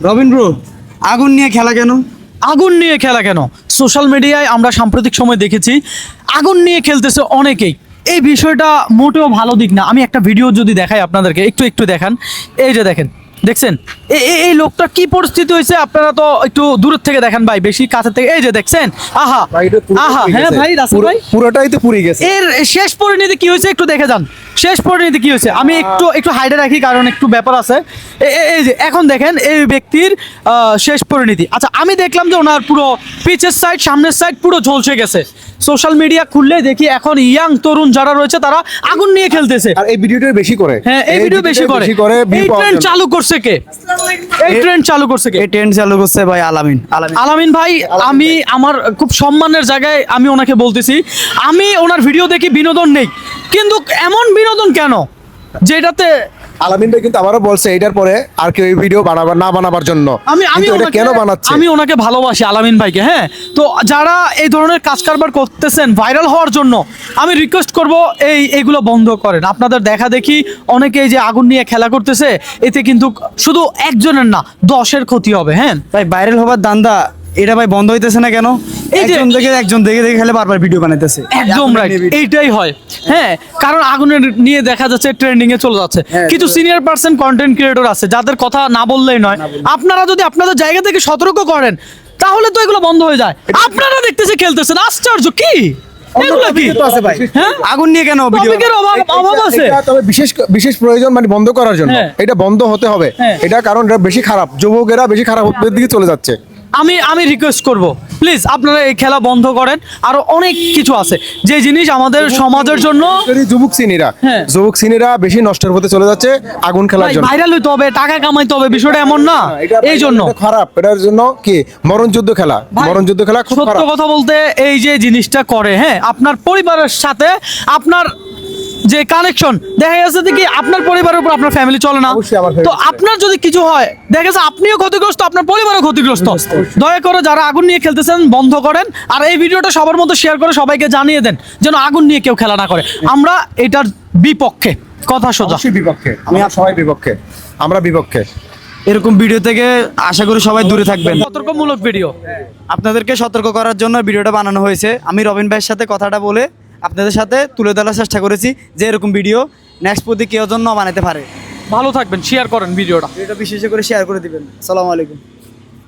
Robin bro, আগুন নিয়ে খেলা কেন? আগুন নিয়ে খেলা কেন? সোশ্যাল মিডিয়ায় আমরা সাম্প্রতিক সময় দেখেছি আগুন নিয়ে খেলতেছে অনেকেই। এই বিষয়টা মোটেও ভালো দিক না। আমি একটা ভিডিও যদি দেখাই আপনাদেরকে, একটু দেখান। এই যে দেখেন, দেখছেন এই লোকটা কি পরিস্থিতি হয়েছে? আপনারা তো একটু দূরের থেকে দেখেন ভাই, বেশি কাছের থেকে। এই যে দেখছেন, আহা আহা, হ্যাঁ ভাই, রাসেল ভাই, পুরোটাই তো পুড়ে গেছে। এর শেষ পরিণতি কি হয়েছে একটু দেখে যান। শেষ পরিণতি কি হয়েছে আমি একটু হাইডে রাখি, কারণ একটু ব্যাপার আছে। এই যে এখন দেখেন এই ব্যক্তির শেষ পরিণতি। আচ্ছা, আমি দেখলাম যে ওনার পুরো পিছের সাইড, সামনের সাইড পুরো ঝলসে গেছে। সোশ্যাল মিডিয়া খুললে দেখি এখন ইয়াং তরুণ যারা রয়েছে তারা আগুন নিয়ে খেলতেছে। আর এই ভিডিওটা বেশি করে, হ্যাঁ, এই ভিডিও বেশি করে। এই ট্রেন্ড চালু করছে কে? এই ট্রেন্ড চালু করছে কে? এই ট্রেন্ড চালু করছে ভাই আলামিন ভাই। আমি আমার খুব সম্মানের জায়গায় আমি ওনাকে বলতেছি, আমি ওনার ভিডিও দেখি, বিনোদন নেই, কিন্তু এমন বিনোদন কেন যেটাতে আলামিন ভাই কিন্তু আবারও বলছে এটার পরে আর কেউ এই ভিডিও বানাবার জন্য। আমি এটা কেন বানাচ্ছে? আমি ওনাকে ভালোবাসি, আলামিন ভাইকে। হ্যাঁ, তো যারা এই ধরনের কাজ কারবার করতেছেন ভাইরাল হওয়ার জন্য, আমি রিকোয়েস্ট করব এইগুলো বন্ধ করেন। আপনাদের দেখা দেখি অনেকে এই যে আগুন নিয়ে খেলা করতেছে, এতে কিন্তু শুধু একজনের না 10-এর ক্ষতি হবে। হ্যাঁ ভাই, ভাইরাল হবার দান্দা এটা ভাই বন্ধ হইতেছে না কেন? এই যে একজন দেখে খেলে বারবার ভিডিও বানাইতেছে। একদম রাইট, এইটাই হয়। হ্যাঁ, কারণ আগুনের নিয়ে দেখা যাচ্ছে ট্রেন্ডিং এ চলে যাচ্ছে। কিছু সিনিয়র পার্সন কন্টেন্ট ক্রিয়েটর আছে যাদের কথা না বললেই নয়। আপনারা যদি আপনাদের জায়গা থেকে সতর্ক করেন তাহলে তো এগুলো বন্ধ হয়ে যায়। আপনারা দেখতেছে খেলতেছেন, আশ্চর্য কি এগুলো কি? হ্যাঁ, আগুন নিয়ে কেন ভিডিও? টপিকের অভাব আছে। এটা তবে বিশেষ প্রয়োজন, মানে বন্ধ করার জন্য। হ্যাঁ। এটা বন্ধ হতে হবে। হ্যাঁ। এটা কারণ এটা বেশি খারাপ, যুবকেরা বেশি খারাপ দিকে চলে যাচ্ছে। আমি রিকোয়েস্ট করব, প্লিজ আপনারা এই খেলা বন্ধ করেন। আরো অনেক কিছু আছে যে জিনিস আমাদের সমাজের জন্য। যুবক সিনিরা বেশি নষ্টের পথে চলে যাচ্ছে আগুন খেলার জন্য। ভাইরাল হইতে হবে, টাকা কামাইতে হবে, বিষয়টা এমন না। এই জন্য খারাপ, এটার জন্য কি মরণ যুদ্ধ খেলা খুব সত্য খারাপ। কথা বলতে এই যে জিনিসটা করে, হ্যাঁ, আপনার পরিবারের সাথে আপনার যে কানেকশন দেখা যাচ্ছে দেখি আপনার পরিবারের উপর আপনার ফ্যামিলি চলে না। অবশ্যই আমার তো family আপনার যদি কিছু হয় দেখা যাচ্ছে আপনিও ক্ষতিগ্রস্ত, আপনার পরিবারও ক্ষতিগ্রস্ত। দয়া করে যারা আগুন নিয়ে খেলতেছেন বন্ধ করেন। আর এই ভিডিওটা সবার মধ্যে শেয়ার করে সবাইকে জানিয়ে দেন যেন আগুন নিয়ে কেউ খেলা না করে। আমরা এটার বিপক্ষে, কথা সোজা। বিপক্ষে, আমরা বিপক্ষে। এরকম ভিডিও থেকে আশা করি সবাই দূরে থাকবেন। সতর্কমূলক ভিডিও আপনাদেরকে সতর্ক করার জন্য ভিডিওটা বানানো হয়েছে। আমি রবিন ভাইয়ের সাথে কথাটা বলে আপনাদের সাথে তুলে ধরার চেষ্টা করেছি যে এরকম ভিডিও নেক্সট প্রতি কেউ জন্য বানাতে পারে। ভালো থাকবেন, শেয়ার করেন ভিডিওটা। ভিডিওটা বিশেষ করে শেয়ার করে দিবেন। আসসালামু আলাইকুম।